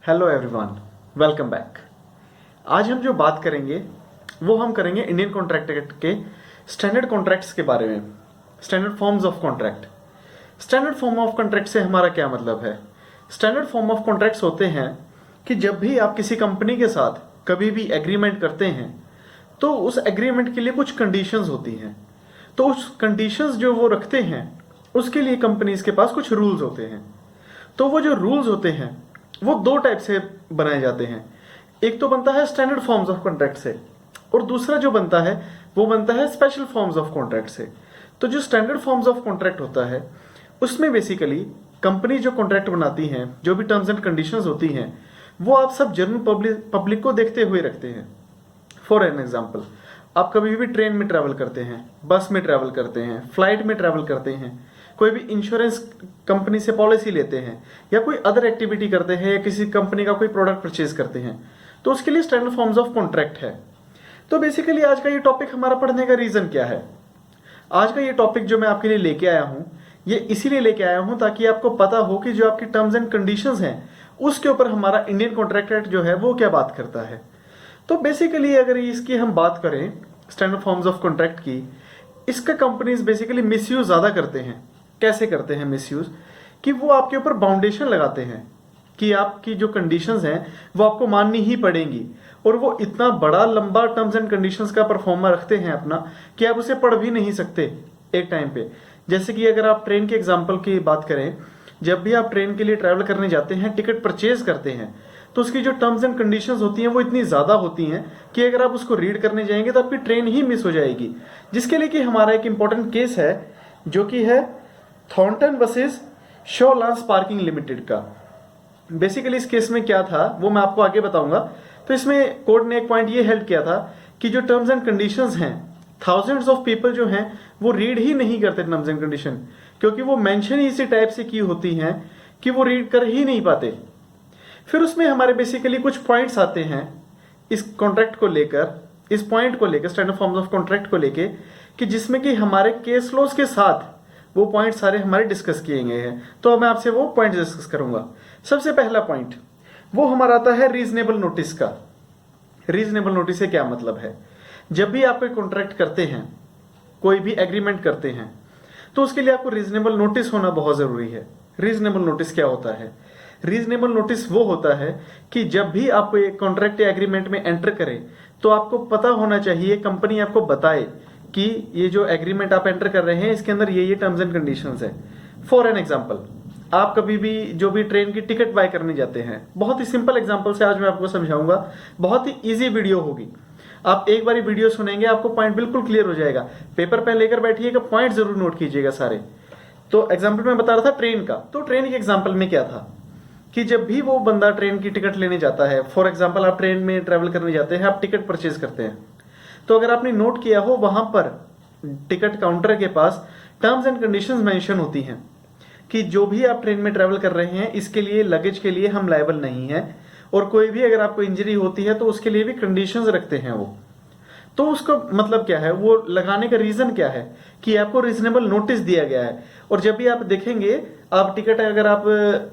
Hello everyone, welcome back. आज हम जो बात करेंगे वो हम करेंगे इंडियन कॉन्ट्रैक्ट एक्ट के स्टैंडर्ड कॉन्ट्रैक्ट्स के बारे में। Standard forms of contract. Standard form of contract से हमारा क्या मतलब है? स्टैंडर्ड फॉर्म ऑफ कॉन्ट्रैक्ट्स होते हैं कि जब भी आप किसी कंपनी के साथ कभी भी एग्रीमेंट करते हैं तो उस एग्रीमेंट के लिए कुछ कंडीशंस होती हैं। तो उस कंडीशंस जो वो रखते हैं उसके लिए कंपनीज के पास कुछ रूल्स होते हैं। तो वो जो रूल्स होते हैं वो दो टाइप से बनाए जाते हैं। एक तो बनता है स्टैंडर्ड फॉर्म्स ऑफ कॉन्ट्रैक्ट से और दूसरा जो बनता है वो बनता है स्पेशल फॉर्म्स ऑफ कॉन्ट्रैक्ट से। तो जो स्टैंडर्ड फॉर्म्स ऑफ कॉन्ट्रैक्ट होता है उसमें बेसिकली कंपनी जो कॉन्ट्रैक्ट बनाती हैं, जो भी टर्म्स एंड कंडीशंस होती हैं, वो आप सब जनरल पब्लिक को देखते हुए रखते हैं। फॉर एन एग्जाम्पल, आप कभी भी ट्रेन में ट्रैवल करते हैं, बस में ट्रैवल करते हैं, फ्लाइट में ट्रैवल करते हैं, कोई भी इंश्योरेंस कंपनी से पॉलिसी लेते हैं या कोई अदर एक्टिविटी करते हैं या किसी कंपनी का कोई प्रोडक्ट परचेज करते हैं, तो उसके लिए स्टैंडर्ड फॉर्म्स ऑफ कॉन्ट्रैक्ट है। तो बेसिकली आज का ये टॉपिक हमारा पढ़ने का रीजन क्या है? आज का ये टॉपिक जो मैं आपके लिए लेके आया हूं, ये इसीलिए लेके आया हूं ताकि आपको पता हो कि जो आपकी टर्म्स एंड कंडीशंस हैं उसके ऊपर हमारा इंडियन कॉन्ट्रैक्ट एक्ट जो है वो क्या बात करता है। तो बेसिकली अगर इसकी हम बात करें स्टैंडर्ड फॉर्म्स ऑफ कॉन्ट्रैक्ट की, इसका कंपनीज बेसिकली मिसयूज ज्यादा करते हैं। कैसे करते हैं मिसयूज? कि वो आपके ऊपर बाउंडेशन लगाते हैं कि आपकी जो कंडीशंस हैं वो आपको माननी ही पड़ेंगी, और वो इतना बड़ा लंबा टर्म्स एंड कंडीशंस का परफॉर्मा रखते हैं अपना कि आप उसे पढ़ भी नहीं सकते एक टाइम पे। जैसे कि अगर आप ट्रेन के एग्जाम्पल की बात करें, जब भी आप ट्रेन के लिए ट्रैवल करने जाते हैं, टिकट परचेज करते हैं, तो उसकी जो टर्म्स एंड कंडीशंस होती हैं वो इतनी ज्यादा होती हैं कि अगर आप उसको रीड करने जाएंगे तो आपकी ट्रेन ही मिस हो जाएगी। जिसके लिए कि हमारा एक इंपॉर्टेंट केस है जो कि है Thornton versus Shoe Lane parking limited का। बेसिकली इस केस में क्या था वो मैं आपको आगे बताऊंगा। तो इसमें कोर्ट ने एक पॉइंट ये हेल्ड किया था कि जो टर्म्स एंड कंडीशंस हैं, थाउजेंड्स ऑफ पीपल जो हैं वो रीड ही नहीं करते टर्म्स एंड कंडीशन, क्योंकि वो मेंशन ही इसी टाइप से की होती हैं कि वो रीड कर ही नहीं पाते। फिर उसमें हमारे बेसिकली कुछ पॉइंट्स आते हैं इस कॉन्ट्रैक्ट को लेकर, इस पॉइंट को लेकर, स्टैंडर्ड फॉर्म्स ऑफ कॉन्ट्रैक्ट को लेकर, कि जिसमें कि हमारे केस लॉज के साथ वो पॉइंट सारे हमारे डिस्कस किए गए हैं। तो मैं आपसे वो पॉइंट डिस्कस करूंगा। सबसे पहला पॉइंट वो हमारा आता है रीजनेबल नोटिस का। रीजनेबल नोटिस से क्या मतलब है? जब भी आप कोई कॉन्ट्रैक्ट करते हैं, कोई भी एग्रीमेंट करते हैं, तो उसके लिए आपको रीजनेबल नोटिस होना बहुत जरूरी है। रीजनेबल नोटिस क्या होता है? रीजनेबल नोटिस वो होता है कि जब भी आप कोई कॉन्ट्रैक्ट या एग्रीमेंट में एंटर करें तो आपको पता होना चाहिए, कंपनी आपको बताए कि ये जो एग्रीमेंट आप एंटर कर रहे हैं इसके अंदर ये टर्म्स एंड कंडीशंस है। फॉर एन एग्जांपल, आप कभी भी जो भी ट्रेन की टिकट बाय करने जाते हैं, बहुत ही सिंपल एग्जांपल से आज मैं आपको समझाऊंगा, बहुत ही इजी वीडियो होगी। आप एक बार वीडियो सुनेंगे आपको पॉइंट बिल्कुल क्लियर हो जाएगा। पेपर पेन लेकर बैठिएगा, पॉइंट जरूर नोट कीजिएगा सारे। तो एग्जाम्पल मैं बता रहा था ट्रेन का। तो ट्रेन के एग्जाम्पल में क्या था कि जब भी वो बंदा ट्रेन की टिकट लेने जाता है, फॉर एग्जाम्पल आप ट्रेन में ट्रेवल करने जाते हैं, आप टिकट परचेज करते हैं, तो अगर आपने नोट किया हो वहां पर टिकट काउंटर के पास टर्म्स एंड कंडीशंस मेंशन होती हैं कि जो भी आप ट्रेन में ट्रैवल कर रहे हैं इसके लिए, लगेज के लिए हम लायबल नहीं है, और कोई भी अगर आपको इंजरी होती है तो उसके लिए भी कंडीशंस रखते हैं वो। तो उसका मतलब क्या है, वो लगाने का रीजन क्या है कि आपको रीजनेबल नोटिस दिया गया है। और जब भी आप देखेंगे, आप टिकट, अगर आप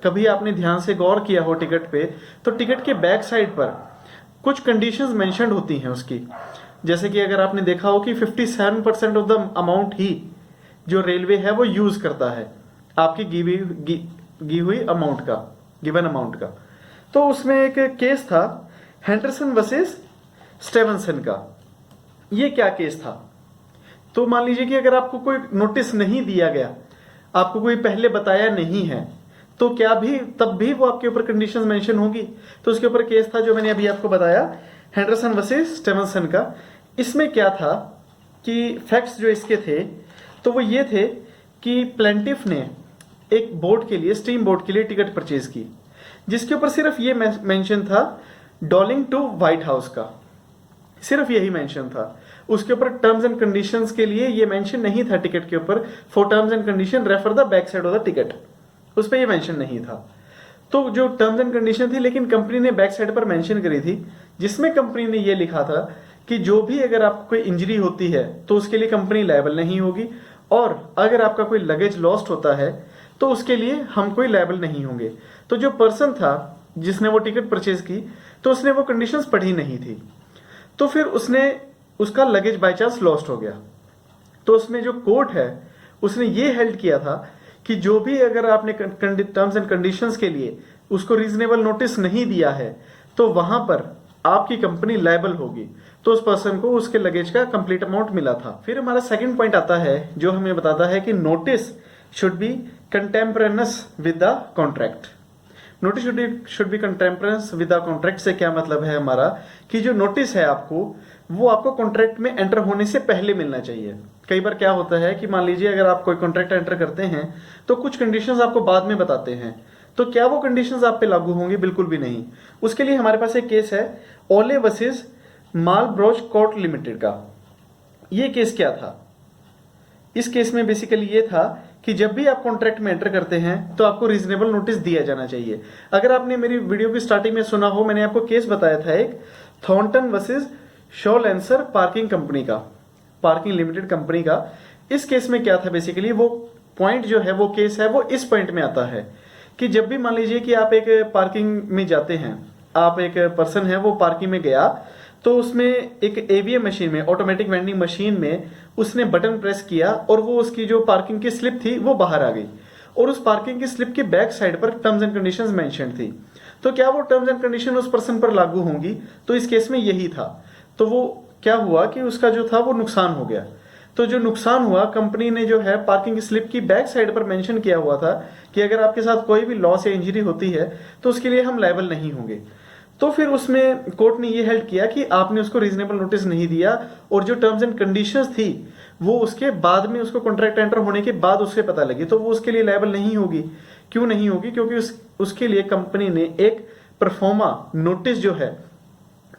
कभी आपने ध्यान से गौर किया हो टिकट पे, तो टिकट के बैक साइड पर कुछ कंडीशंस मेंशन्ड होती हैं उसकी। जैसे कि अगर आपने देखा हो कि 57% ऑफ द अमाउंट ही जो रेलवे है वो यूज करता है आपकी गी हुई अमाउंट का, गिवन अमाउंट का। तो उसमें एक केस था हेंडरसन वर्सेस स्टेवनसन का। ये क्या केस था? तो मान लीजिए कि अगर आपको कोई नोटिस नहीं दिया गया, आपको कोई पहले बताया नहीं है, तो क्या भी तब भी वो आपके ऊपर कंडीशंस मेंशन होगी। तो उसके ऊपर केस था जो मैंने अभी आपको बताया, हेंडरसन वर्सेस स्टेवनसन का। इसमें क्या था कि फैक्ट्स जो इसके थे तो वो ये थे कि प्लेंटिफ ने एक बोट के लिए, स्टीम बोट के लिए टिकट परचेज की, जिसके ऊपर सिर्फ ये मेंशन था डॉलिंग टू व्हाइट हाउस का, सिर्फ यही मेंशन था। उसके ऊपर टर्म्स एंड कंडीशंस के लिए ये मेंशन नहीं था टिकट के ऊपर, for terms and condition refer the back side of the ticket, उस पर ये मेंशन नहीं था। तो जो टर्म्स एंड कंडीशन थी, लेकिन कंपनी ने बैक साइड पर मेंशन करी थी, जिसमें कंपनी ने ये लिखा था कि जो भी अगर आपको कोई इंजरी होती है तो उसके लिए कंपनी लायबल नहीं होगी, और अगर आपका कोई लगेज लॉस्ट होता है तो उसके लिए हम कोई लायबल नहीं होंगे। तो जो पर्सन था जिसने वो टिकट परचेज की, तो उसने वो कंडीशंस पढ़ी नहीं थी, तो फिर उसका लगेज बाय चांस लॉस्ट हो गया। तो उसमें जो कोर्ट है उसने ये हेल्ड किया था कि जो भी अगर आपने टर्म्स एंड कंडीशंस के लिए उसको रीजनेबल नोटिस नहीं दिया है तो वहां पर आपकी कंपनी लायबल होगी। तो उस पर्सन को उसके लगेज का कंप्लीट अमाउंट मिला था। फिर हमारा सेकंड पॉइंट आता है जो हमें बताता है कि notice should be contemporaneous with the contract. Notice should be contemporaneous with the contract से क्या मतलब है हमारा कि जो नोटिस है वो आपको कॉन्ट्रैक्ट में एंटर होने से पहले मिलना चाहिए। कई बार क्या होता है कि मान लीजिए अगर आप कोई कॉन्ट्रैक्ट एंटर करते हैं तो कुछ कंडीशंस आपको बाद में बताते हैं, तो क्या वो कंडीशंस आप पे लागू होंगी? बिल्कुल भी नहीं। उसके लिए हमारे पास एक केस है ओले वर्सेस मालब्रोच कोर्ट लिमिटेड का। ये केस क्या था? इस केस में बेसिकली ये था कि जब भी आप कॉन्ट्रैक्ट में एंटर करते हैं तो आपको रीजनेबल नोटिस दिया जाना चाहिए। अगर आपने मेरी वीडियो की स्टार्टिंग में सुना हो, मैंने आपको केस बताया था एक थॉर्नटन वर्सेस शॉलेंसर पार्किंग कंपनी का, पार्किंग लिमिटेड कंपनी का। इस केस में क्या था बेसिकली, वो पॉइंट जो है वो केस है वो इस पॉइंट में आता है कि जब भी मान लीजिए कि आप एक पार्किंग में जाते हैं, आप एक पर्सन है वो पार्किंग में गया तो उसमें एक एवीएम मशीन में, ऑटोमेटिक वेंडिंग मशीन में उसने बटन प्रेस किया और वो उसकी जो पार्किंग की स्लिप थी वो बाहर आ गई और उस पार्किंग की स्लिप के बैक साइड पर टर्म्स एंड कंडीशंस मेंशन थी। तो क्या वो टर्म्स एंड कंडीशन उस पर्सन पर लागू होंगी? तो इस केस में यही था। तो वो क्या हुआ कि उसका जो था वो नुकसान हो गया। तो जो नुकसान हुआ, कंपनी ने जो है पार्किंग स्लिप की बैक साइड पर मेंशन किया हुआ था कि अगर आपके साथ कोई भी लॉस या इंजरी होती है तो उसके लिए हम लायबल नहीं होंगे। तो फिर उसमें कोर्ट ने ये हेल्ड किया कि आपने उसको रीजनेबल नोटिस नहीं दिया और जो टर्म्स एंड कंडीशंस थी वो उसके बाद में, उसको कॉन्ट्रैक्ट एंटर होने के बाद उससे पता लगी, तो वो उसके लिए लायबल नहीं होगी। क्यों नहीं होगी? क्योंकि उसके लिए कंपनी ने एक परफॉर्मा नोटिस जो है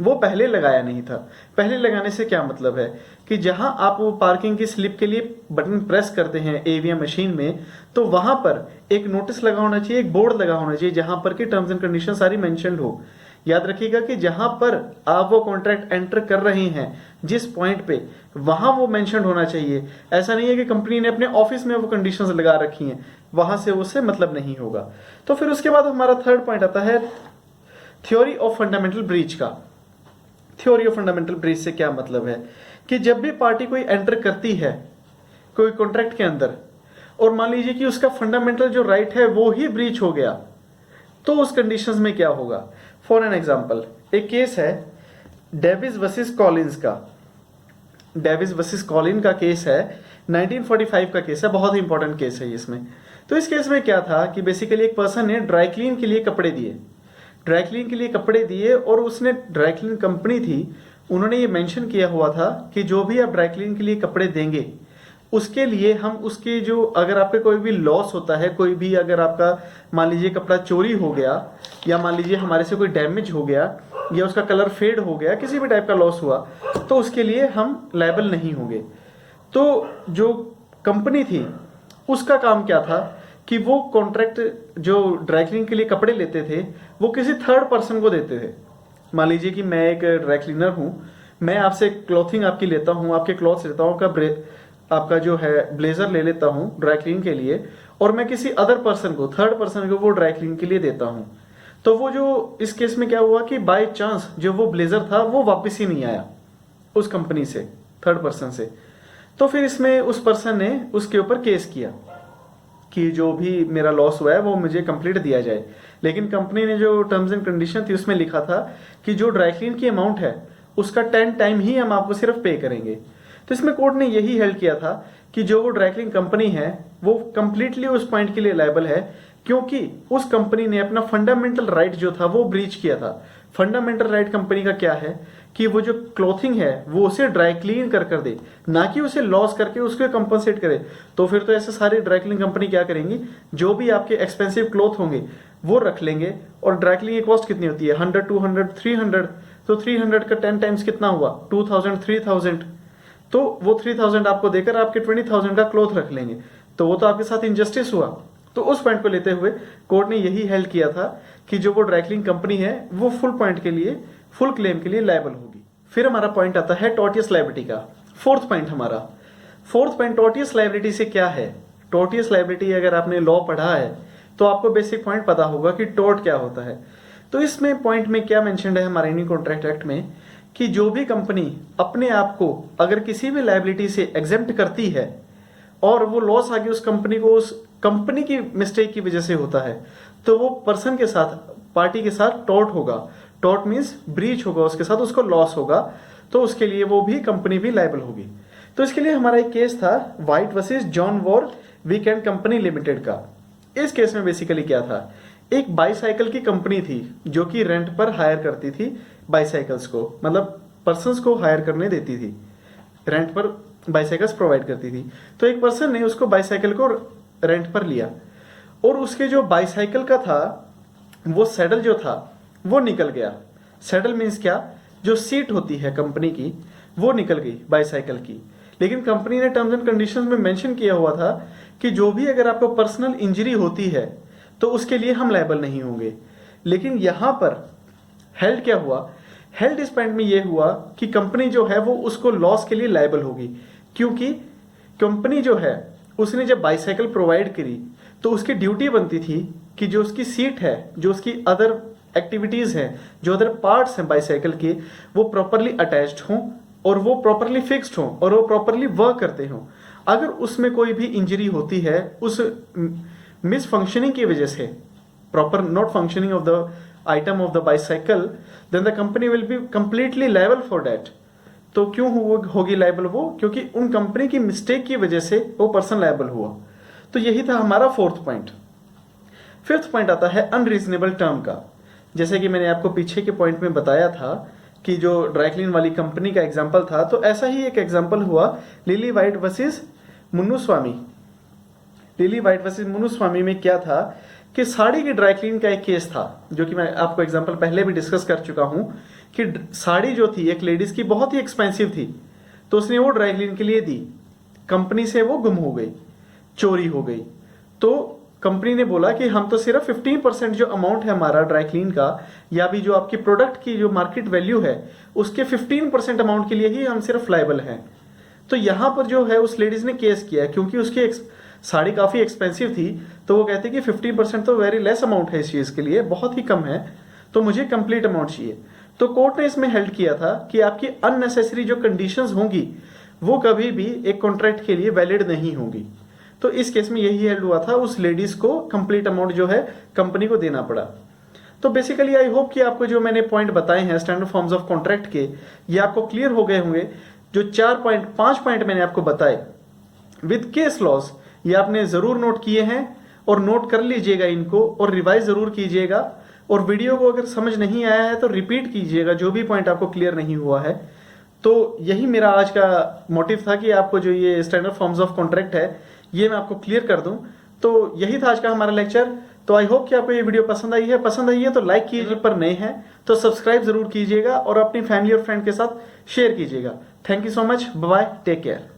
वो पहले लगाया नहीं था। पहले लगाने से क्या मतलब है कि जहां आप वो पार्किंग की स्लिप के लिए बटन प्रेस करते हैं एवीएम मशीन में, तो वहां पर एक नोटिस लगा होना चाहिए, एक बोर्ड लगा होना चाहिए जहां पर कि टर्म्स एंड कंडीशन सारी मेंशन्ड हो। याद रखिएगा कि जहां पर आप वो कॉन्ट्रैक्ट एंटर कर रहे हैं, जिस पॉइंट पे, वहां वो मेंशन्ड होना चाहिए। ऐसा नहीं है कि कंपनी ने अपने ऑफिस में वो कंडीशंस लगा रखी हैं, वहां से उससे मतलब नहीं होगा। तो फिर उसके बाद हमारा थर्ड पॉइंट आता है थ्योरी ऑफ फंडामेंटल ब्रीच का। थ्योरी ऑफ फंडामेंटल ब्रीच से क्या मतलब है कि जब भी पार्टी कोई एंटर करती है कोई कॉन्ट्रैक्ट के अंदर और मान लीजिए कि उसका फंडामेंटल जो राइट है वो ही ब्रीच हो गया, तो उस कंडीशंस में क्या होगा? फॉर एन एग्जांपल, एक केस है डेविस वर्सेस कॉलिंस का। डेविस वर्सेस कॉलिन का केस है, 1945 का केस है, बहुत ही इंपॉर्टेंट केस है इसमें। तो इस केस में क्या था कि बेसिकली एक पर्सन ने ड्राई क्लीन के लिए कपड़े दिए, ड्राई क्लीन के लिए कपड़े दिए और उसने, ड्राई क्लीन कंपनी थी, उन्होंने ये मेंशन किया हुआ था कि जो भी आप ड्राई क्लीन के लिए कपड़े देंगे उसके लिए हम उसके जो, अगर आपके कोई भी लॉस होता है, कोई भी अगर आपका मान लीजिए कपड़ा चोरी हो गया या मान लीजिए हमारे से कोई डैमेज हो गया या उसका कलर फेड हो गया, किसी भी टाइप का लॉस हुआ, तो उसके लिए हम लायबल नहीं होंगे। तो जो कंपनी थी उसका काम क्या था कि वो कॉन्ट्रैक्ट जो ड्राई क्लीन के लिए कपड़े लेते थे वो किसी थर्ड पर्सन को देते थे। मान लीजिए कि मैं एक ड्राई क्लीनर हूं, मैं आपसे क्लॉथिंग आपकी लेता हूं, आपके क्लॉथ्स लेता हूं, आपका जो है ब्लेजर ले लेता हूं ड्राई क्लीन के लिए और मैं किसी अदर पर्सन को, थर्ड पर्सन को वो ड्राई क्लीन के लिए देता हूं। तो वो जो इस केस में क्या हुआ कि बाय चांस जो वो ब्लेजर था वो वापस ही नहीं आया उस कंपनी से, थर्ड पर्सन से। तो फिर इसमें उस पर्सन ने उसके ऊपर केस किया कि जो भी मेरा लॉस हुआ है वो मुझे कंप्लीट दिया जाए। लेकिन कंपनी ने जो टर्म्स एंड कंडीशन थी उसमें लिखा था कि जो ड्राई क्लीन की अमाउंट है उसका 10 टाइम ही हम आपको सिर्फ पे करेंगे। तो इसमें कोर्ट ने यही हेल्ड किया था कि जो वो ड्राई क्लीन कंपनी है वो कंप्लीटली उस पॉइंट के लिए लायबल है क्योंकि उस कंपनी ने अपना फंडामेंटल राइट जो था वो ब्रीच किया था। फंडामेंटल राइट कंपनी का क्या है कि वो जो क्लॉथिंग है वो उसे ड्राई क्लीन कर दे, ना कि उसे लॉस करके उसको कंपनसेट करे। तो फिर तो ऐसे सारी ड्राई क्लीन कंपनी क्या करेंगी, जो भी आपके एक्सपेंसिव क्लॉथ होंगे वो रख लेंगे। और ड्राई क्लीन की कॉस्ट कितनी होती है? 100, 200, 300। तो 300 का 10 टाइम्स कितना हुआ? 2000, 3000। तो वो 3000 आपको देकर आपके 20,000 का क्लॉथ रख लेंगे, तो वो तो आपके साथ इनजस्टिस हुआ। तो उस पॉइंट को लेते हुए कोर्ट ने यही हेल्ड किया था कि जो वो ड्राई क्लीन कंपनी है वो फुल पॉइंट के लिए, फुल क्लेम के लिए लायबल होगी। फिर हमारा पॉइंट आता है टॉर्टियस लायबिलिटी का। फोर्थ पॉइंट हमारा, फोर्थ पॉइंट टॉर्टियस लायबिलिटी से क्या है? टॉर्टियस लायबिलिटी अगर आपने लॉ पढ़ा है तो आपको बेसिक पॉइंट पता होगा कि टॉर्ट क्या होता है। तो इसमें पॉइंट में क्या मेंशन्ड है हमारे इंडियन कॉन्ट्रैक्ट एक्ट में कि जो भी कंपनी अपने आप को अगर किसी भी लायबिलिटी से एग्जेम्प्ट करती है और वो लॉस आगे उस कंपनी को उस कंपनी की मिस्टेक की वजह से होता है, तो वो पर्सन के साथ, पार्टी के साथ टॉर्ट होगा। टॉर्ट मीन्स ब्रीच होगा, उसके साथ उसको लॉस होगा, तो उसके लिए वो भी कंपनी भी लायबल होगी। तो इसके लिए हमारा एक केस था white versus John war weekend company limited का। इस केस में बेसिकली क्या था, एक बाईसाइकिल की कंपनी थी जो कि रेंट पर हायर करती थी बाईसाइकिल्स को, मतलब पर्सन्स को हायर करने देती थी, रेंट पर बाईसाइकिल्स प्रोवाइड करती थी। तो एक पर्सन ने उसको बाईसाइकिल को रेंट पर लिया और उसके जो बाईसाइकिल का था वो सैडल जो था वो निकल गया। सैडल मीन्स क्या, जो सीट होती है कंपनी की वो निकल गई बाईसाइकिल की। लेकिन कंपनी ने टर्म्स एंड कंडीशंस में मेंशन किया हुआ था कि जो भी अगर आपको पर्सनल इंजरी होती है तो उसके लिए हम लायबल नहीं होंगे। लेकिन यहां पर हेल्ड क्या हुआ, हेल्ड इस पॉइंट में यह हुआ कि कंपनी जो है वो उसको लॉस के लिए लायबल होगी, क्योंकि कंपनी जो है उसने जब बाईसाइकिल प्रोवाइड करी तो उसकी ड्यूटी बनती थी कि जो उसकी सीट है, जो उसकी अदर एक्टिविटीज हैं, जो अदर पार्ट्स हैं बाईसाइकिल के, वो प्रॉपरली अटैच्ड हों और वो प्रॉपरली फिक्स्ड हों और वो प्रॉपरली वर्क करते हों। अगर उसमें कोई भी इंजरी होती है उस मिस फंक्शनिंग की वजह से, proper not functioning of the item of the bicycle, then the company will be completely liable for that. तो क्यों होगी लायबल वो, क्योंकि उन कंपनी की मिस्टेक की वजह से वो पर्सन लायबल हुआ। तो यही था हमारा फोर्थ पॉइंट। फिफ्थ पॉइंट आता है अनरीजनेबल टर्म का। जैसे कि मैंने आपको पीछे के पॉइंट में बताया था कि जो ड्राइक्लीन वाली कंपनी का एग्जांपल था, तो ऐसा ही एक एग्जांपल हुआ Lily White versus Munnuswamy. Lily White versus Munnuswamy में क्या था कि साड़ी की ड्राइक्लीन का एक केस था, जो कि मैं आपको एग्जांपल पहले भी डिस्कस कर चुका हूं कि साड़ी जो थी एक लेडीज की बहुत ही एक्सपेंसिव थी, तो उसने वो ड्राइक्लीन के लिए दी, कंपनी से वो गुम हो गई, चोरी हो गई। तो कंपनी ने बोला कि हम तो सिर्फ 15% जो अमाउंट है हमारा ड्राइक्लीन का, या भी जो आपकी प्रोडक्ट की जो मार्केट वैल्यू है उसके 15% अमाउंट के लिए ही हम सिर्फ लायबल हैं। तो यहां पर जो है उस लेडीज ने केस किया, क्योंकि उसकी साड़ी काफी एक्सपेंसिव थी, तो वो कहते कि 15% तो वेरी लेस अमाउंट है इस चीज के लिए, बहुत ही कम है, तो मुझे कंप्लीट अमाउंट चाहिए। तो कोर्ट ने इसमें हेल्ड किया था कि आपकी अननेसेसरी जो कंडीशंस होंगी वो कभी भी एक कॉन्ट्रैक्ट के लिए वैलिड नहीं होंगी। तो इस केस में यही हेल्ड हुआ था, उस लेडीज को कंप्लीट अमाउंट जो है कंपनी को देना पड़ा। तो बेसिकली आई होप कि आपको जो मैंने पॉइंट बताए हैं स्टैंडर्ड फॉर्म्स ऑफ कॉन्ट्रैक्ट के, ये आपको क्लियर हो गए होंगे। जो 5 पॉइंट मैंने आपको बताए विद केस लॉस, ये आपने जरूर नोट किए हैं और नोट कर लीजिएगा इनको और रिवाइज जरूर कीजिएगा। और वीडियो को अगर समझ नहीं आया है तो रिपीट कीजिएगा जो भी पॉइंट आपको क्लियर नहीं हुआ है। तो यही मेरा आज का मोटिव था कि आपको जो ये स्टैंडर्ड फॉर्म्स ऑफ कॉन्ट्रैक्ट है ये मैं आपको क्लियर कर दूं। तो यही था आज का हमारा लेक्चर। तो आई होप कि आपको ये वीडियो पसंद आई है तो लाइक कीजिए, पर नए हैं तो सब्सक्राइब जरूर कीजिएगा और अपनी फैमिली और फ्रेंड के साथ शेयर कीजिएगा। Thank you so much, bye, take care.